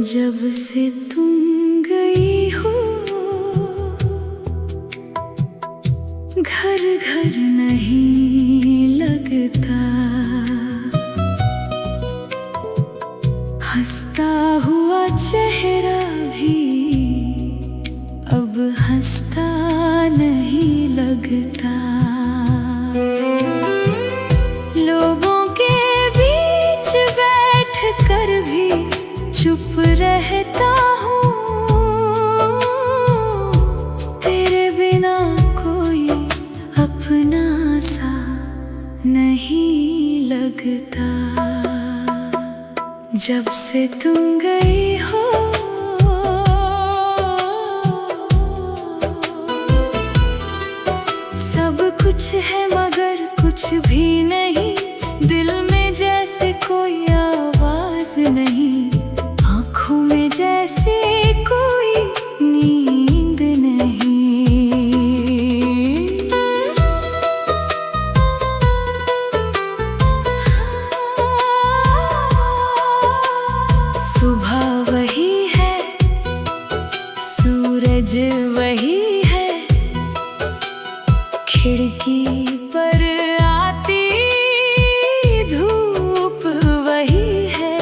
जब से तुम गई हो घर घर नहीं लगता, हंसता हुआ चेहरा भी अब हंसता नहीं लगता। लोगों के बीच बैठ कर भी चुप रहता हूँ, तेरे बिना कोई अपना सा नहीं लगता। जब से तुम गई हो सब कुछ है मगर कुछ भी नहीं, दिल में जैसे कोई आवाज नहीं, आँखों में जैसे कोई नींद नहीं। सुबह वही है, सूरज वही है, खिड़की पर आती धूप वही है,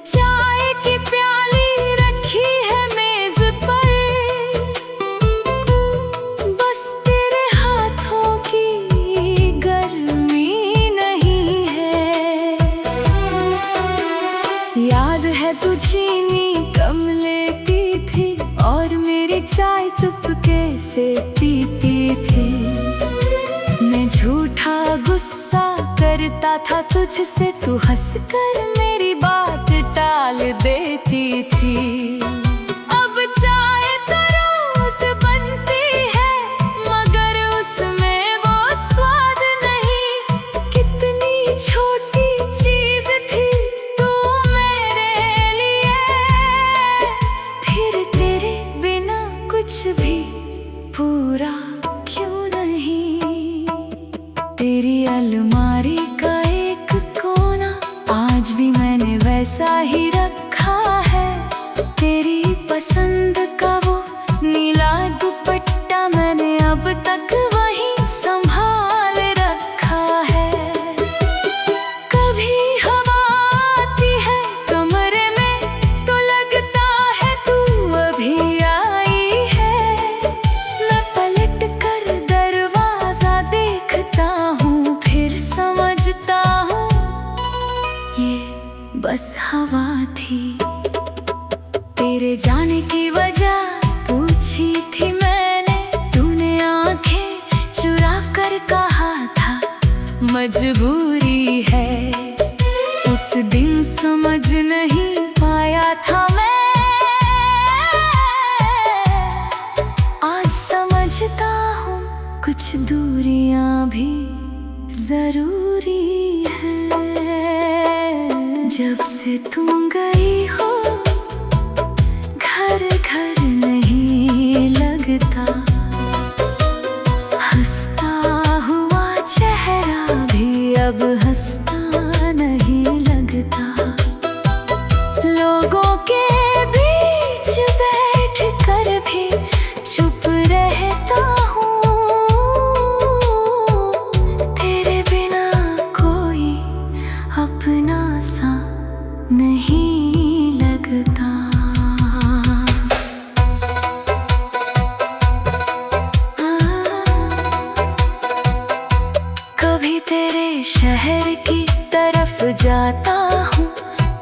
चाय की प्याली रखी है मेज पर, बस तेरे हाथों की गर्मी नहीं है। याद है तू चीनी कम लेती थी और मेरी चाय चुपके से पीती थी, मैं झूठा गुस्सा करता था तुझसे, तू हंसकर मेरी बात टाल देती थी। अब चाय तो रोज बनती है मगर उसमें वो स्वाद नहीं, कितनी छोटी चीज थी तू मेरे लिए, फिर तेरे बिना कुछ भी पूरा क्यों नहीं। तेरी अलमारी का एक कोना आज भी मैंने वैसा ही रखा है, तेरी पसंद का वो नीला दुपट्टा मैंने अब तक वहीं संभाल रखा है। कभी हवा आती है कमरे में तो लगता है तू अभी आई है, मैं पलट कर दरवाजा देखता हूँ फिर समझता हूँ ये बस हवा थी। तेरे जाने की वजह पूछी थी मैंने, तूने आंखें चुरा कर कहा था मजबूरी है, उस दिन समझ नहीं पाया था मैं, आज समझता हूँ कुछ दूरियां भी जरूरी है। जब से तुम गई हो घर घर नहीं लगता, हंसता हुआ चेहरा भी अब हंसता नहीं लगता। लोगों के बीच बैठ कर भी चुप रहता हूँ, तेरे बिना कोई अपना सा नहीं लगता। कभी तेरे शहर की तरफ जाता हूँ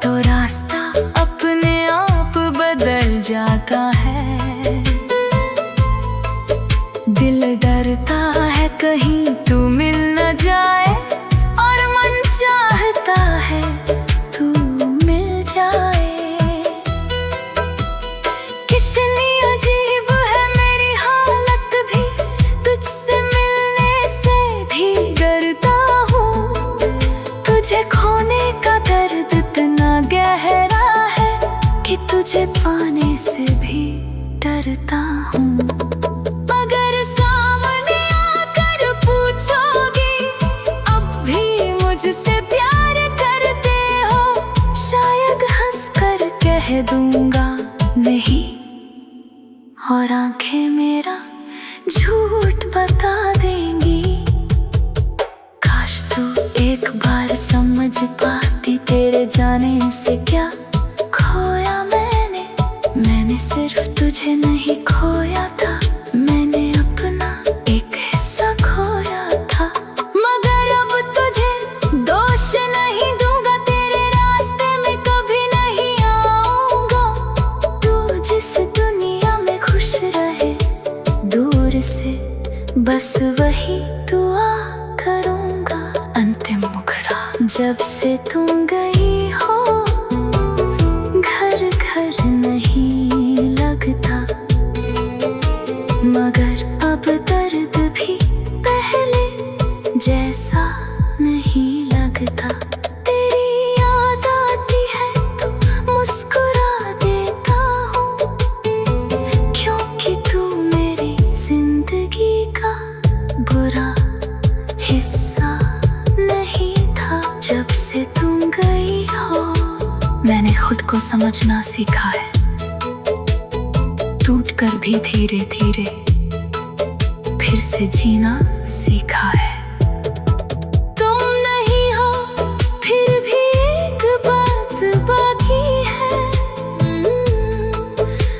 तो रास्ता अपने आप बदल जाता है, दिल डरता है कहीं तू मिल न जाए और मन चाहता है तू मिल जाए। कितनी अजीब है मेरी हालत भी, तुझसे मिलने से भी डरता हूँ, तुझे खोने का दर्द इतना गहरा है कि तुझे पाने से भी डरता हूँ। मगर सामने आकर पूछोगी अब भी मुझसे प्यार करते हो, शायद हंस कर कह दूं और आंखें मेरा झूठ बता देंगी। काश तू एक बार समझ पाती, तेरे जाने से क्या खोया मैंने सिर्फ तुझे नहीं खोया था, मैंने अपना एक हिस्सा खोया था। मगर अब तुझे दोष नहीं दूंगा, तेरे रास्ते में कभी नहीं आऊंगा। तू जिस दुनिया में खुश रहे दूर से, बस वही दुआ करूंगा। अंतिम मुखड़ा जब से तुम गई हो, घर घर नहीं लगता। मगर अब दर्द भी पहले जैसा नहीं लगता। तेरी याद आती है तो मुस्कुरा देता हूँ, क्योंकि तू मेरी जिंदगी का बुरा हिस्सा नहीं था। जब से तुम गई हो, मैंने खुद को समझना सीखा है, टूट कर भी धीरे धीरे फिर से जीना सीखा है। तुम नहीं हो फिर भी एक बात बाकी है,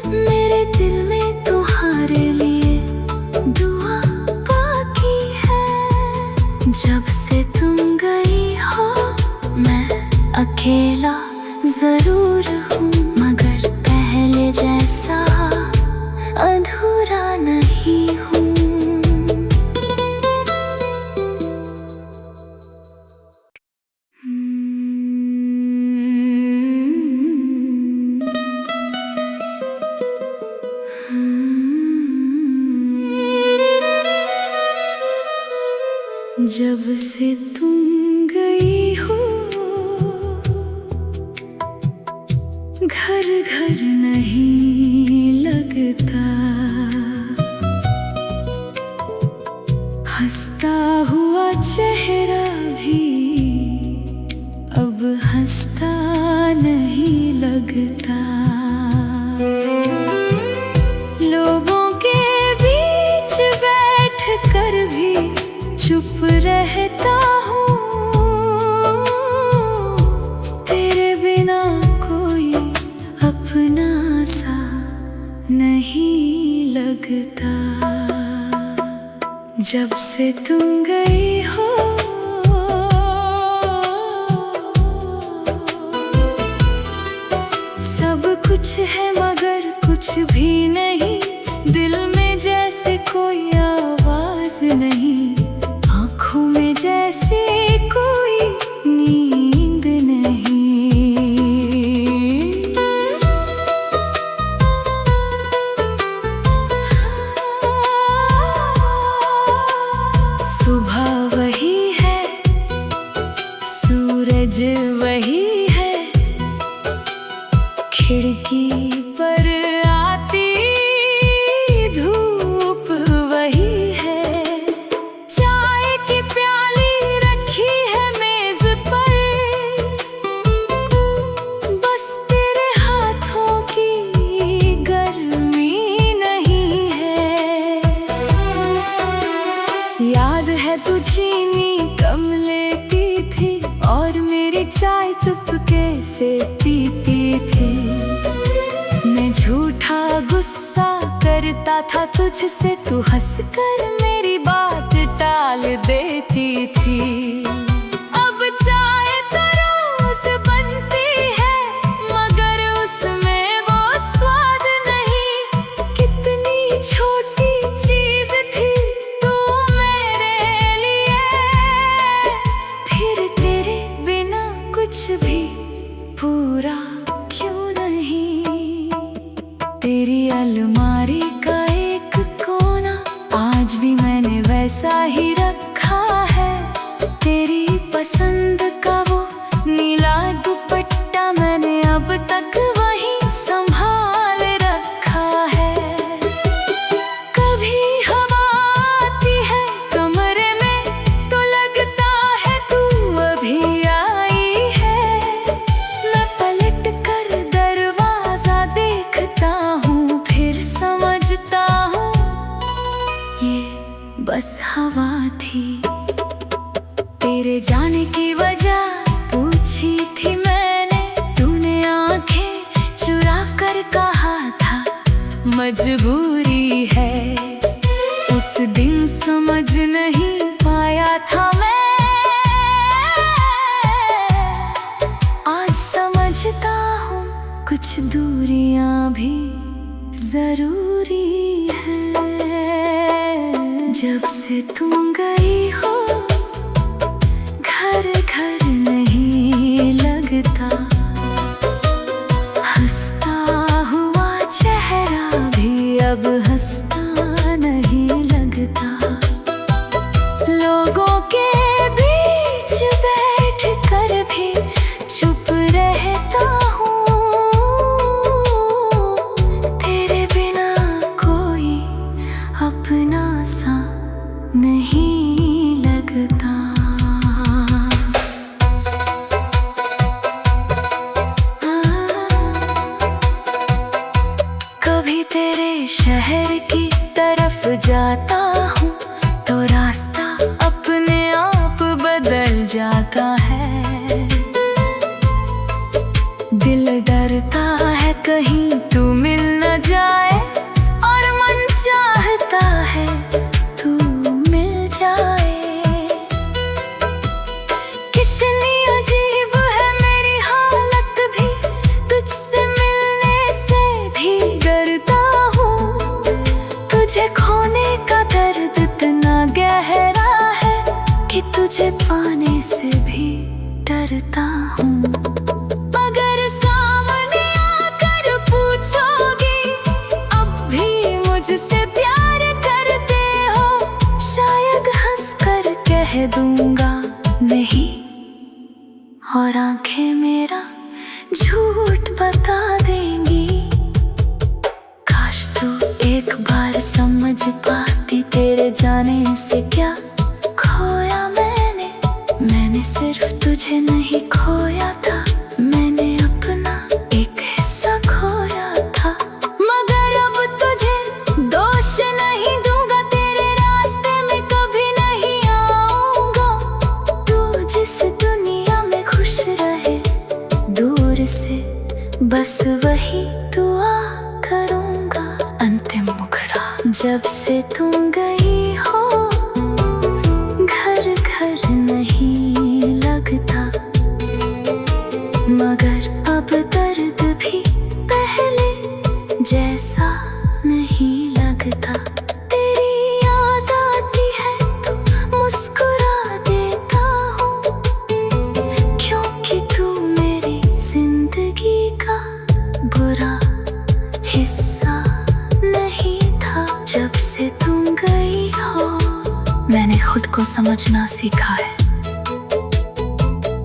मेरे दिल में तुम्हारे लिए दुआ बाकी है। जब से तुम गई हो, मैं अकेला जरूर हूँ, मगर पहले जैसा अधूरा नहीं हूँ। जब से तुम गई हो, घर घर नहीं लगता। हंसता हुआ चेहरा भी अब हंसता नहीं लगता। लोगों के बीच बैठ कर भी चुप रहता हूँ, तेरे बिना कोई अपना सा नहीं लगता। जब से तुम गई हो, सब कुछ है मगर कुछ भी नहीं। दिल में जैसे कोई आवाज नहीं, आँखों में जैसे कोई नींद नहीं। सुबह वही है, सूरज वही है, खिड़की पर आती धूप वही है। चाय की प्याली रखी है मेज पर, बस तेरे हाथों की गर्मी नहीं है। याद है तू चीनी कम लेती थी और मेरी चाय चुपके से पीती थी। मैं झूठा गुस्सा करता था तुझसे, तू हंसकर मेरी बात टाल देती थी। अब चाय तो रोज बनती है, मगर उसमें वो स्वाद नहीं। कितनी छोटी चीज थी तू मेरे लिए, फिर तेरे बिना कुछ भी पूरा क्यों नहीं। तेरी अलमारी का एक कोना आज भी मैंने वैसा ही रखा है। तेरी पसंद का वो नीला दुपट्टा मैंने अब तक वहीं संभाल रखा है। कभी हवा आती है कमरे में तो लगता है तू अभी आई है। मैं पलट कर दरवाजा देखता हूँ, फिर समझता बस हवा थी। तेरे जाने की वजह पूछी थी मैंने, तूने आंखें चुरा कर कहा था मजबूरी है। उस दिन समझ नहीं पाया था मैं, आज समझता हूँ कुछ दूरियां भी जरूरी है। जब से तुम गई हो घर घर नहीं लगता, हंसता हुआ चेहरा भी अब हंसता नहीं लगता। लोगों के बीच बैठ कर भी चुप रहता हूँ, तेरे बिना कोई अपना सा नहीं लगता। कभी तेरे शहर की तरफ जाता हूँ तो रास्ता अपने आप बदल जाता है। दिल डरता है कहीं तू मिल न जाए, और मन चाहता है तू मिल जाए। कितनी अजीब है मेरी हालत भी, तुझसे मिलने से भी डरता हूँ। तुझे खोने का दर्द इतना गहरा है कि तुझे पाने से भी डरता हूँ। अगर सामने आकर पूछोगी अब भी मुझसे प्यार करते हो, शायद हंस कर कह दूंगा नहीं, और आंखें मेरा झूठ बता देंगी। काश तू एक बार समझ पाती, तेरे जाने से क्या खोया मैंने सिर्फ तुझे नहीं खोया था, मैंने अपना एक हिस्सा खोया था। मगर अब तुझे दोष नहीं दूंगा, तेरे रास्ते में कभी नहीं आऊंगा। तू जिस दुनिया में खुश रहे दूर से, बस वही दुआ करूंगा। अंतिम मुखड़ा जब से तुम गई हो घर घर नहीं लगता, मगर अब दर्द भी पहले जैसा नहीं लगता। तेरी याद आती है तो मुस्कुरा देता हूँ, क्योंकि तू मेरी जिंदगी का बुरा हिस्सा नहीं था। जब से तुम गई हो मैंने खुद को समझना सीखा है,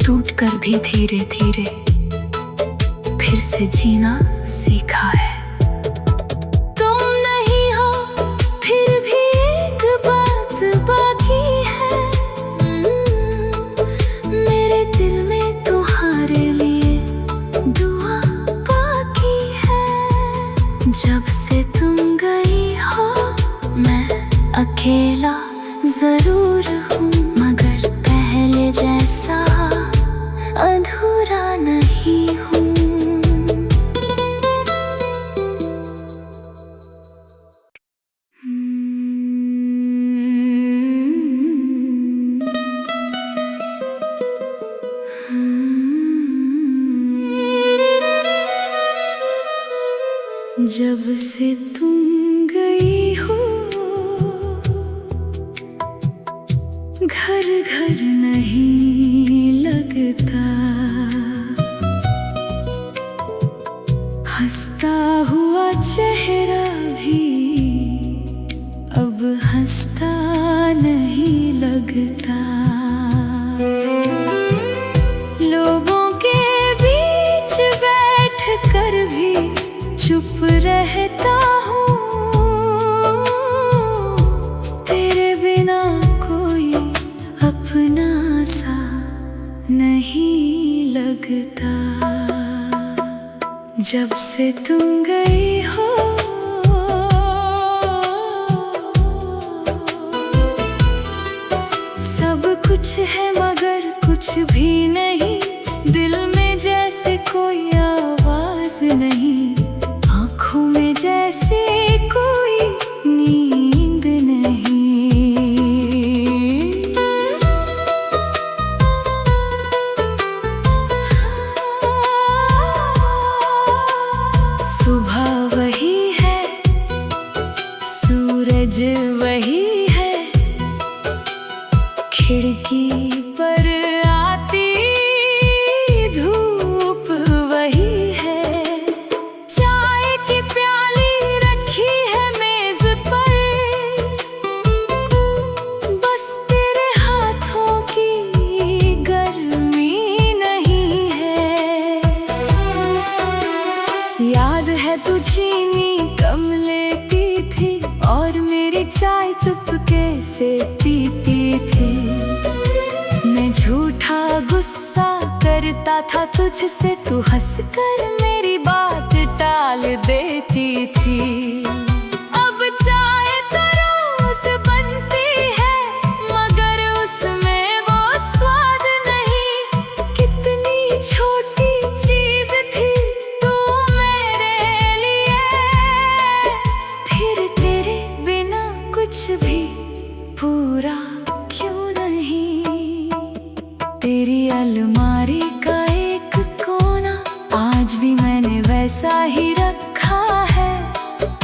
टूट कर भी धीरे धीरे फिर से जीना सीखा है। तुम नहीं हो फिर भी एक बात बाकी है, मेरे दिल में तुम्हारे लिए दुआ बाकी है। जब से तुम गई हो मैं अकेला जरूर हूँ, मगर पहले जैसा अधूरा नहीं हूँ। जब से तुम गई हो घर घर नहीं लगता, हंसता हुआ चेहरा भी अब हंसता नहीं लगता। लोगों के बीच बैठ कर भी चुप रहता हूँ, तेरे बिना कोई अपना मंजिल वही है, खिड़की पर आती धूप वही है, चाय की प्याली रखी है मेज पर, बस तेरे हाथों की गर्मी नहीं है। याद है तू चीनी कम लेती थी और मेरी चाय चुपके से पीती थी। मैं झूठा गुस्सा करता था तुझसे, तू हंसकर मेरी बात टाल देती थी। अब चाय तो रोज बनती है मगर उसमें वो स्वाद नहीं। कितनी छोटी चीज थी तू मेरे लिए, फिर तेरे बिना कुछ भी पूरा क्यों नहीं। तेरी अलमारी का एक कोना आज भी मैंने वैसा ही रखा है।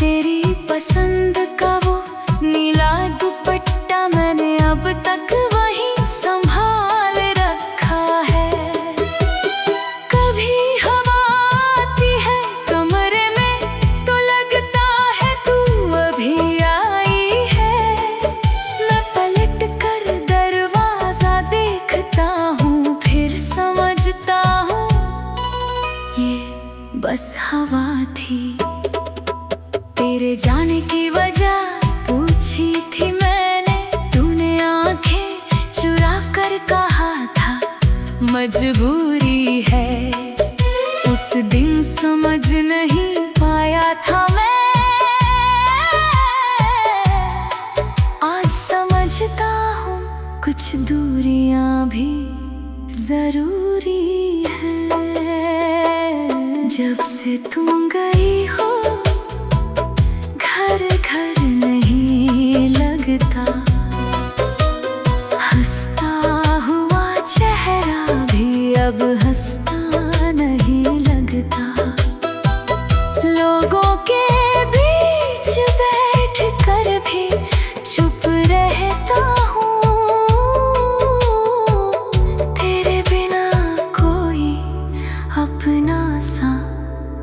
तेरी पसंद का वो नीला दुपट्टा मैंने अब तक वहीं संभाल रखा है। कभी हवा आती है कमरे में तो लगता है तू अभी आई है। मैं पलट कर दरवाजा देखता हूँ फिर समझता हूँ ये बस हवा थी। तेरे जाने की वजह पूछी थी मैंने, तूने आंखें चुरा कर कहा था मजबूरी है। उस दिन समझ नहीं पाया था मैं, आज समझता हूँ कुछ दूरियां भी जरूरी है। जब से तुम गई हो घर घर नहीं लगता, हंसता हुआ चेहरा भी अब हंसता नहीं लगता। लोगों के बीच बैठ कर भी चुप रहता हूँ, तेरे बिना कोई अपना सा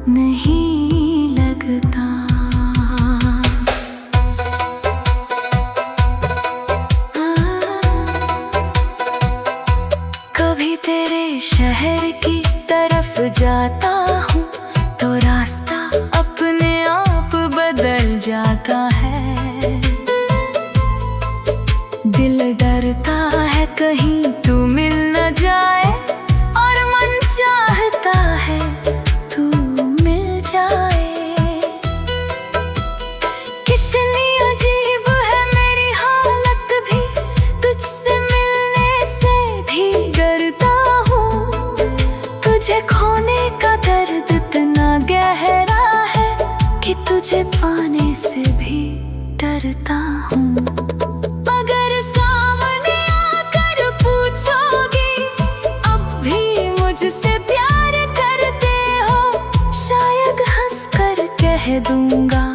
नहीं लगता। कभी तेरे शहर की तरफ जाता हूँ तो रास्ता अपने आप बदल जाता है। दिल डरता है कहीं तू मिल न जाए और मन चाहता है तू मिल जाए। कितनी अजीब है मेरी हालत भी, तुझसे मिलने से भी डरता हूँ। तुझे खोने का दर्द इतना गहरा है कि तुझे पाने से भी डरता हूँ। अगर सामने आकर पूछोगी अब भी मुझसे प्यार करते हो, शायद हंसकर कह दूंगा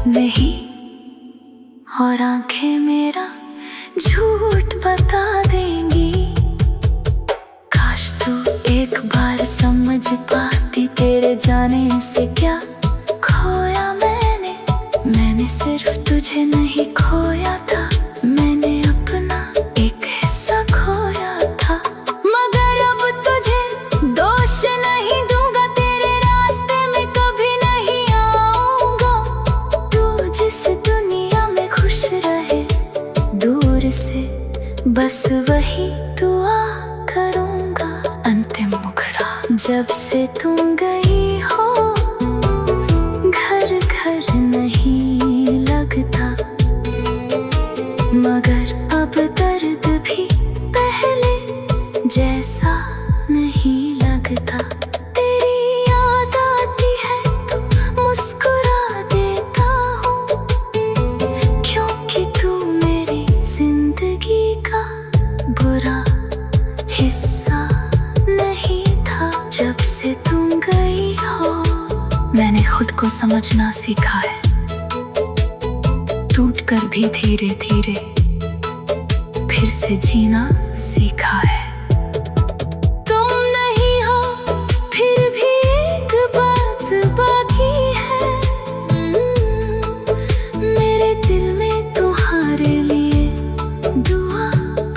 नहीं, और आंखें मेरा झूठ बता देंगी। काश तू एक बार समझ पाती तेरे जाने से क्या खोया मैंने सिर्फ तुझे नहीं खोया था, मैंने अपना एक हिस्सा खोया था। मगर अब तुझे दोष नहीं दूंगा, तेरे रास्ते में कभी नहीं आऊंगा। तू जिस दुनिया में खुश रहे दूर से बस वही दुआ करूंगा। अंतिम मुखड़ा जब से तुम गई हो घर घर नहीं लगता, मगर अब दर्द भी पहले जैसा नहीं लगता। तेरी याद आती है तो मुस्कुरा देता हूँ, क्योंकि तू मेरी जिंदगी का बुरा हिस्सा नहीं था। जब से तुम गई हो मैंने खुद को समझना सीखा है। टूट कर भी धीरे धीरे फिर से जीना सीखा है। तुम नहीं हो फिर भी एक बात बाकी है, मेरे दिल में तुम्हारे लिए दुआ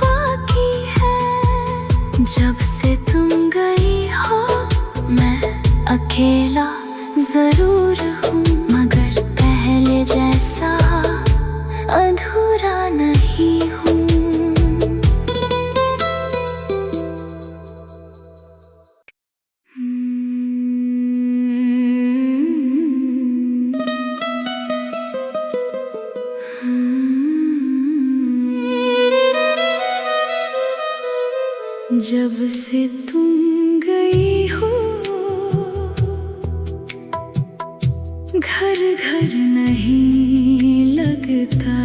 बाकी है। जब से तुम गई हो मैं अकेला जरूर हूँ, मगर पहले जैसा अधूरा नहीं हूँ। जब से तुम गई हो घर घर नहीं लगता,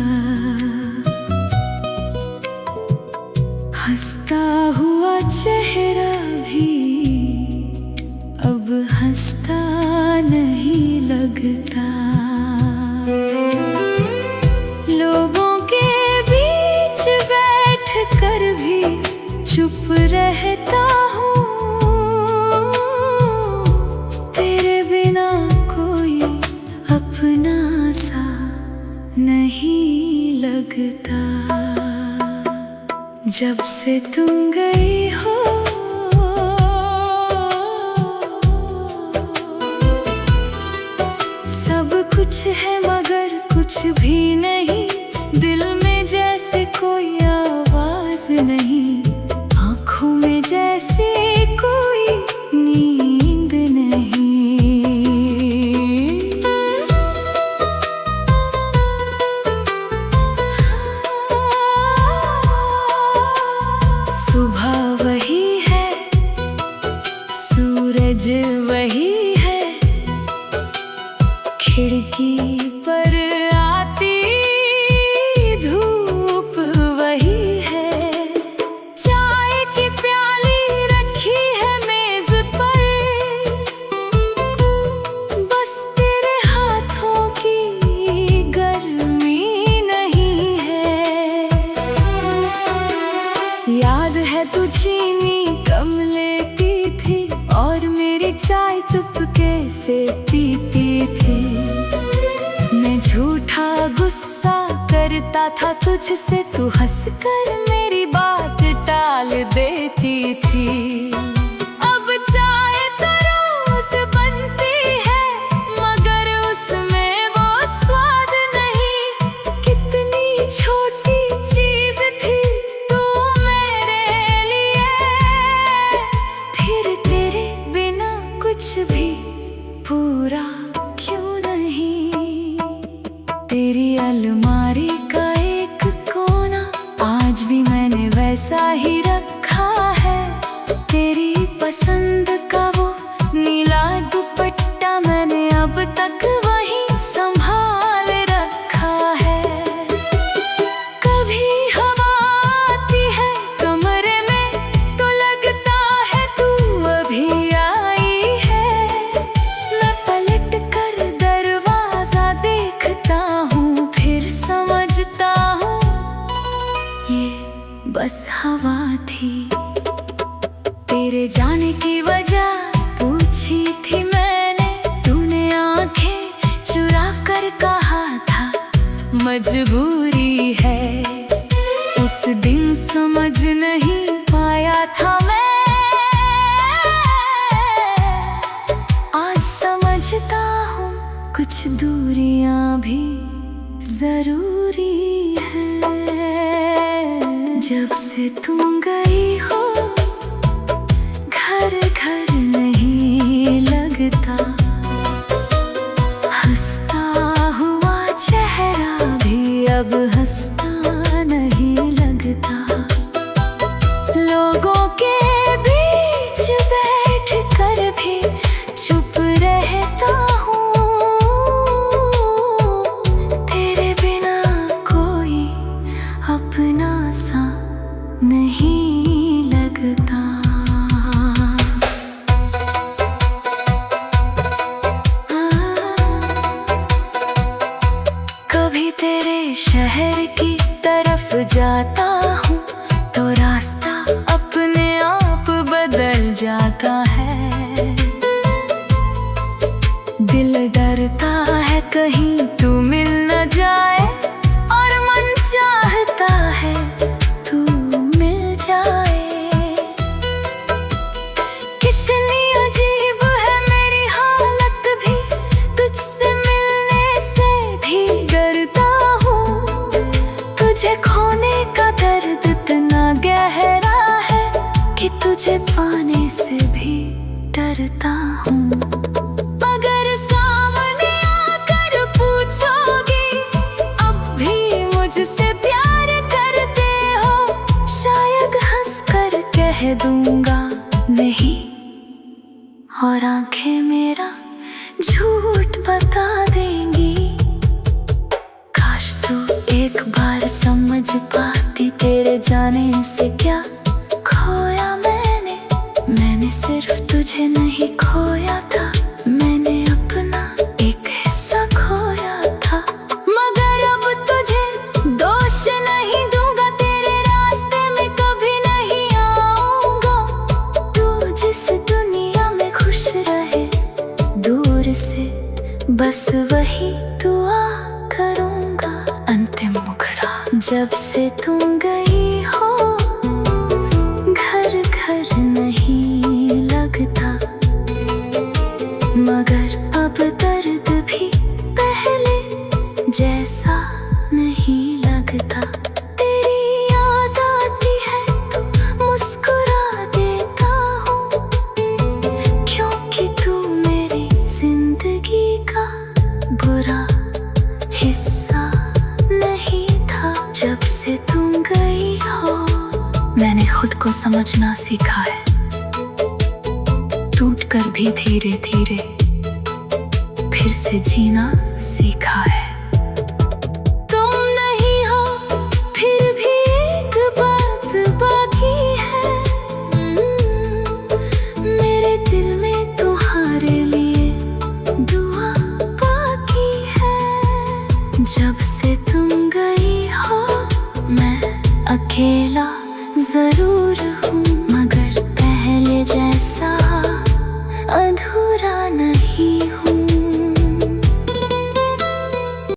हंसता हुआ चेहरा भी अब हंसता नहीं लगता। लोगों के बीच बैठ कर भी चुप रहता हूँ, तेरे बिना कोई अपना सा नहीं लगता। जब से तुम गई हो सब कुछ है मगर कुछ भी नहीं, दिल में जैसे कोई आवाज नहीं, आँखों में जैसे कोई नींद नहीं। सुबह वही है, सूरज वही है, खिड़की पर आती धूप वही है, चाय की प्याली रखी है मेज पर, बस तेरे हाथों की गर्मी नहीं है। याद है तू चीनी कम लेती थी और मेरी चाय चुपके से पीती थी, मैं झूठा गुस्सा करता था तुझसे, तू हंसकर मेरी बात टाल देती थी। अब चाय तो रोज बनती है मगर उसमें वो स्वाद नहीं, कितनी छोटी चीज थी तू मेरे लिए, फिर तेरे बिना कुछ भी पूरा क्यों नहीं। तेरी अलमारी का एक कोना आज भी मैंने वैसा ही रखा है, तेरी पसंद का वो नीला दुपट्टा मैंने अब तक वहीं संभाल रखा है। कभी हवा आती है कमरे में तो लगता है तू अभी आई है, मैं पलट कर दरवाजा देखता हूँ फिर समझता हूँ ये बस हवा थी। तेरे जाने की वजह पूछी थी मैंने, तूने आंखें चुरा कर कहा था मजबूरी है, उस दिन समझ नहीं पाया था मैं, आज समझता हूँ कुछ दूरियां भी जरूरी है। जब से तुम गई हो घर घर नहीं लगता, हंसता हुआ चेहरा भी अब हंसता नहीं लगता। लोगों के बीच बैठ कर भी चुप रहता हूँ, तेरे बिना कोई अपना सा नहीं लगता। कभी तेरे शहर की तरफ जाता हूँ तो रास्ता अपने आप बदल जाता है। दिल डरता है कहीं तू मिल न जाए और मन चाहता है तू मिल जाए। कितनी अजीब है मेरी हालत भी, तुझसे मिलने से भी डरता हूँ। तुझे खोने का दर्द इतना गहरा है कि तुझे पाने से भी डरता हूँ। अगर सामने आकर पूछोगी अब भी मुझसे प्यार करते हो, शायद हंस कर कह दूंगा नहीं, और आंखें मेरा झूठ बता देंगी। काश तू एक बार समझ पाती, तेरे जाने से क्या खोया मैंने सिर्फ तुझे नहीं खोया था, मैंने अपना एक हिस्सा खोया था। मगर अब तुझे दोष नहीं दूंगा, तेरे रास्ते में कभी नहीं आऊंगा। तू जिस दुनिया में खुश रहे दूर से, बस वही दुआ करूंगा। अंतिम मुखड़ा जब से तुम गई हो, घर घर नहीं लगता, मगर अब दर्द भी पहले जैसा नहीं लगता। तेरी याद आती है तो मुस्कुरा देता हूँ, क्योंकि तू मेरी जिंदगी का बुरा हिस्सा नहीं था। जब से तुम गई हो मैंने खुद को समझना सीखा है, टूट कर भी धीरे धीरे फिर से जीना सीखा है। तुम नहीं हो फिर भी एक बात बाकी है, मेरे दिल में तुम्हारे लिए दुआ बाकी है। जब से तुम गई हो मैं अकेला जरूर हूँ,